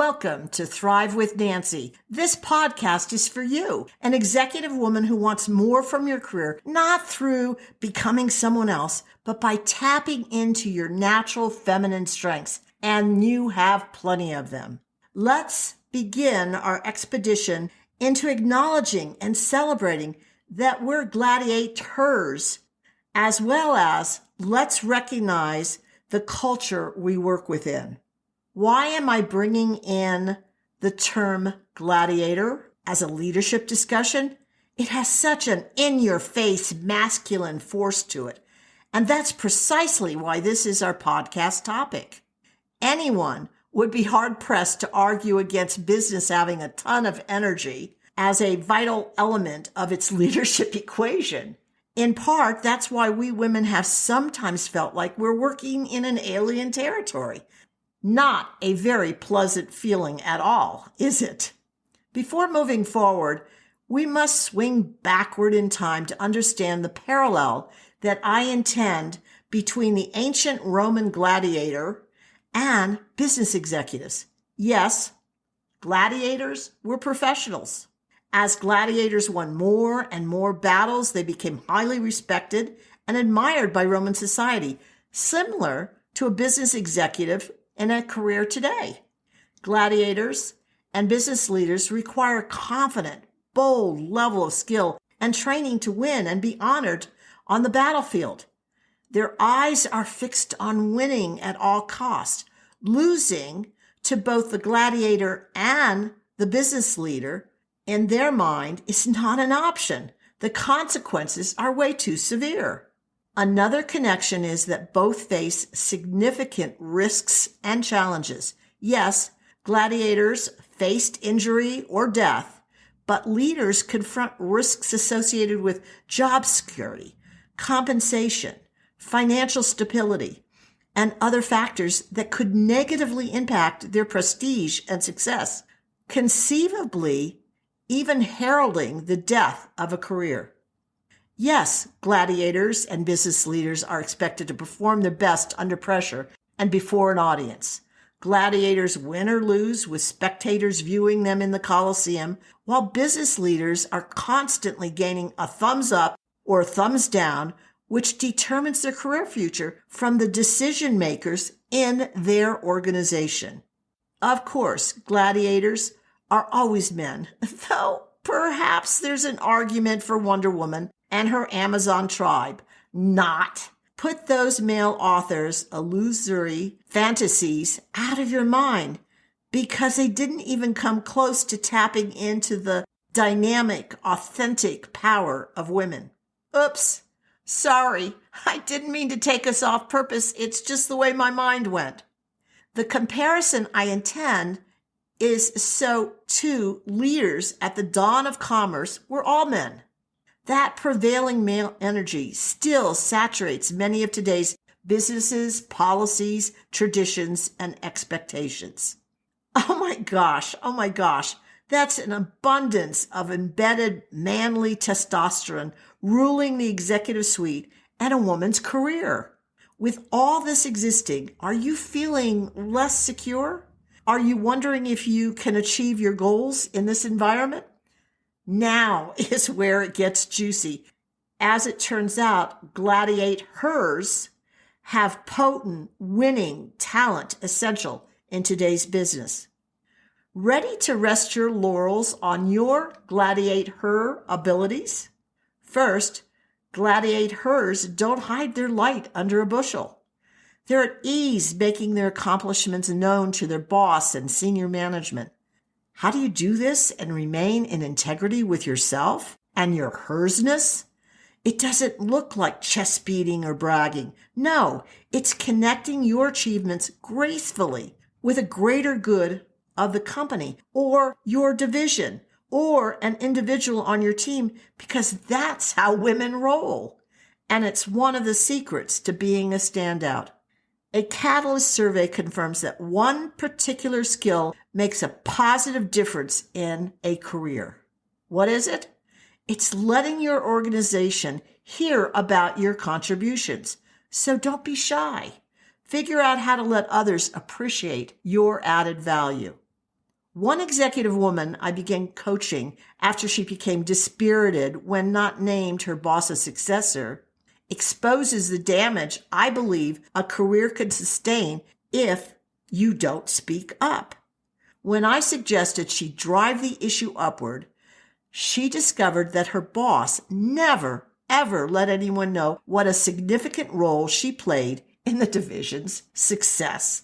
Welcome to Thrive with Nancy. This podcast is for you, an executive woman who wants more from your career, not through becoming someone else, but by tapping into your natural feminine strengths, and you have plenty of them. Let's begin our expedition into acknowledging and celebrating that we're Gladiat-HERs, as well as let's recognize the culture we work within. Why am I bringing in the term gladiator as a leadership discussion? It has such an in-your-face masculine force to it. And that's precisely why this is our podcast topic. Anyone would be hard-pressed to argue against business having a ton of energy as a vital element of its leadership equation. In part, that's why we women have sometimes felt like we're working in an alien territory. Not a very pleasant feeling at all, is it? Before moving forward, we must swing backward in time to understand the parallel that I intend between the ancient Roman gladiator and business executives. Yes, gladiators were professionals. As gladiators won more and more battles, they became highly respected and admired by Roman society, similar to a business executive in a career today. Gladiators and business leaders require a confident, bold level of skill and training to win and be honored on the battlefield. Their eyes are fixed on winning at all costs. Losing to both the gladiator and the business leader, in their mind, is not an option. The consequences are way too severe. Another connection is that both face significant risks and challenges. Yes, gladiators faced injury or death, but leaders confront risks associated with job security, compensation, financial stability, and other factors that could negatively impact their prestige and success, conceivably even heralding the death of a career. Yes, gladiators and business leaders are expected to perform their best under pressure and before an audience. Gladiators win or lose with spectators viewing them in the Colosseum, while business leaders are constantly gaining a thumbs up or a thumbs down, which determines their career future from the decision makers in their organization. Of course, gladiators are always men, though perhaps there's an argument for Wonder Woman and her Amazon tribe. Not. Put those male authors' illusory fantasies out of your mind, because they didn't even come close to tapping into the dynamic, authentic power of women. Oops. Sorry. I didn't mean to take us off purpose. It's just the way my mind went. The comparison I intend is so too leaders at the dawn of commerce were all men. That prevailing male energy still saturates many of today's businesses, policies, traditions, and expectations. Oh my gosh. That's an abundance of embedded manly testosterone ruling the executive suite and a woman's career. With all this existing, are you feeling less secure? Are you wondering if you can achieve your goals in this environment? Now is where it gets juicy. As it turns out, Gladiat-HERs have potent, winning talent essential in today's business. Ready to rest your laurels on your Gladiat-HER abilities? First, Gladiat-HERs don't hide their light under a bushel. They're at ease making their accomplishments known to their boss and senior management. How do you do this and remain in integrity with yourself and your hersness? It doesn't look like chest beating or bragging. No, it's connecting your achievements gracefully with a greater good of the company or your division or an individual on your team, because that's how women roll. And it's one of the secrets to being a standout. A Catalyst survey confirms that one particular skill makes a positive difference in a career. What is it? It's letting your organization hear about your contributions. So don't be shy. Figure out how to let others appreciate your added value. One executive woman I began coaching after she became dispirited when not named her boss's successor exposes the damage I believe a career can sustain if you don't speak up. When I suggested she drive the issue upward, she discovered that her boss never, ever let anyone know what a significant role she played in the division's success.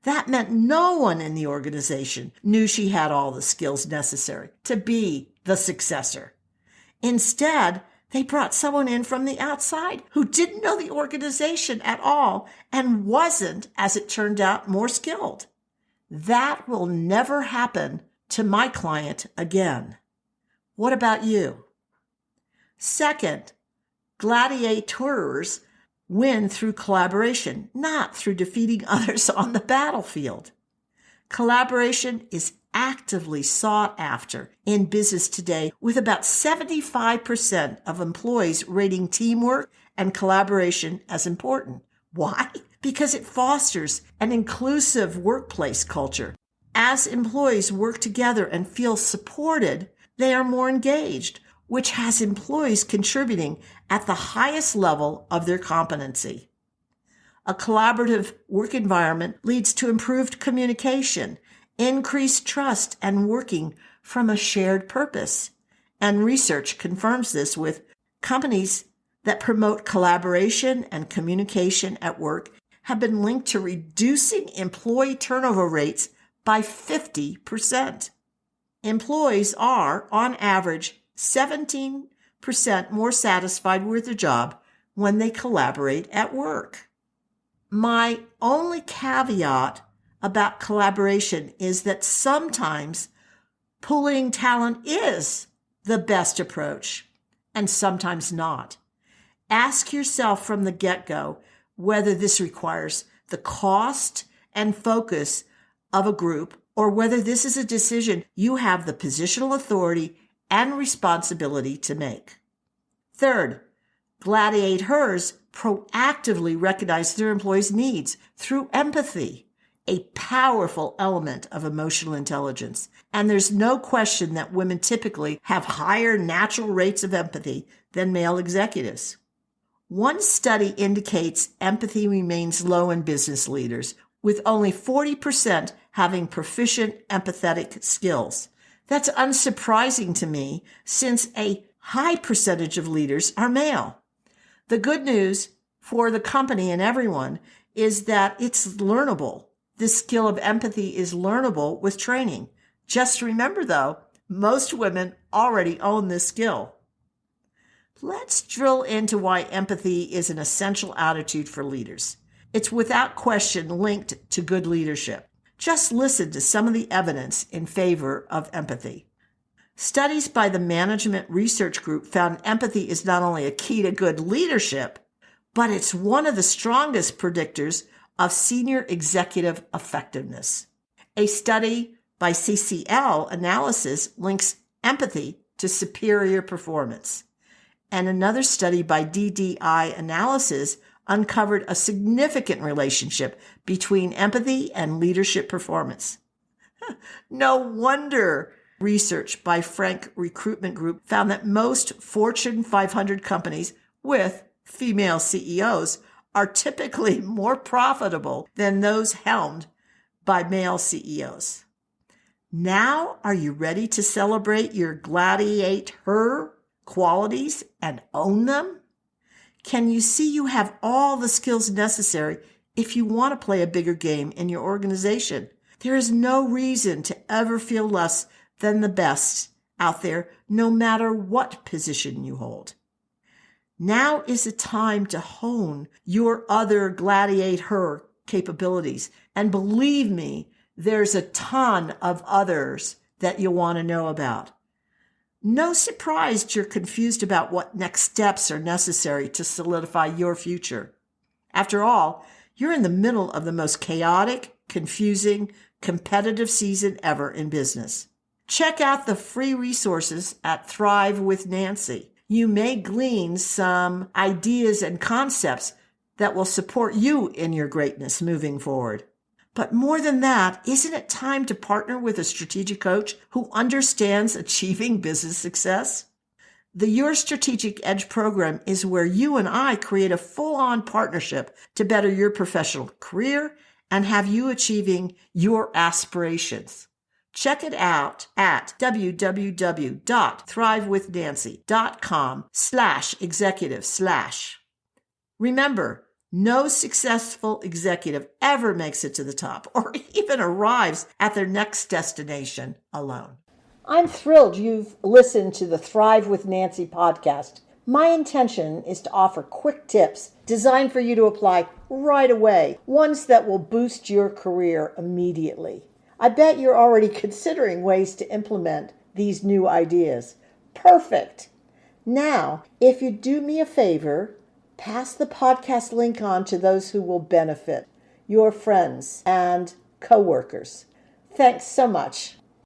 That meant no one in the organization knew she had all the skills necessary to be the successor. Instead, they brought someone in from the outside who didn't know the organization at all and wasn't, as it turned out, more skilled. That will never happen to my client again. What about you? Second, Gladiat-HERs win through collaboration, not through defeating others on the battlefield. Collaboration is actively sought after in business today, with about 75% of employees rating teamwork and collaboration as important. Why? Because it fosters an inclusive workplace culture. As employees work together and feel supported, they are more engaged, which has employees contributing at the highest level of their competency. A collaborative work environment leads to improved communication, increased trust, and working from a shared purpose. And research confirms this with companies that promote collaboration and communication at work have been linked to reducing employee turnover rates by 50%. Employees are, on average, 17% more satisfied with their job when they collaborate at work. My only caveat about collaboration is that sometimes pooling talent is the best approach, and sometimes not. Ask yourself from the get-go whether this requires the cost and focus of a group, or whether this is a decision you have the positional authority and responsibility to make. Third, Gladiat-HERs proactively recognize their employees' needs through empathy, a powerful element of emotional intelligence. And there's no question that women typically have higher natural rates of empathy than male executives. One study indicates empathy remains low in business leaders, with only 40% having proficient empathetic skills. That's unsurprising to me, since a high percentage of leaders are male. The good news for the company and everyone is that it's learnable. This skill of empathy is learnable with training. Just remember, though, most women already own this skill. Let's drill into why empathy is an essential attitude for leaders. It's without question linked to good leadership. Just listen to some of the evidence in favor of empathy. Studies by the Management Research Group found empathy is not only a key to good leadership, but it's one of the strongest predictors of senior executive effectiveness. A study by CCL Analysis links empathy to superior performance. And another study by DDI Analysis uncovered a significant relationship between empathy and leadership performance. No wonder research by Frank Recruitment Group found that most Fortune 500 companies with female CEOs are typically more profitable than those helmed by male CEOs. Now, are you ready to celebrate your Gladiat-HER qualities and own them? Can you see you have all the skills necessary if you want to play a bigger game in your organization? There is no reason to ever feel less than the best out there, no matter what position you hold. Now is the time to hone your other Gladiat-HER capabilities. And believe me, there's a ton of others that you'll want to know about. No surprise you're confused about what next steps are necessary to solidify your future. After all, you're in the middle of the most chaotic, confusing, competitive season ever in business. Check out the free resources at Thrive with Nancy. You may glean some ideas and concepts that will support you in your greatness moving forward. But more than that, isn't it time to partner with a strategic coach who understands achieving business success? The Your Strategic Edge program is where you and I create a full-on partnership to better your professional career and have you achieving your aspirations. Check it out at www.thrivewithnancy.com/executive/. Remember, no successful executive ever makes it to the top or even arrives at their next destination alone. I'm thrilled you've listened to the Thrive with Nancy podcast. My intention is to offer quick tips designed for you to apply right away, ones that will boost your career immediately. I bet you're already considering ways to implement these new ideas. Perfect! Now, if you do me a favor, pass the podcast link on to those who will benefit, your friends and coworkers. Thanks so much.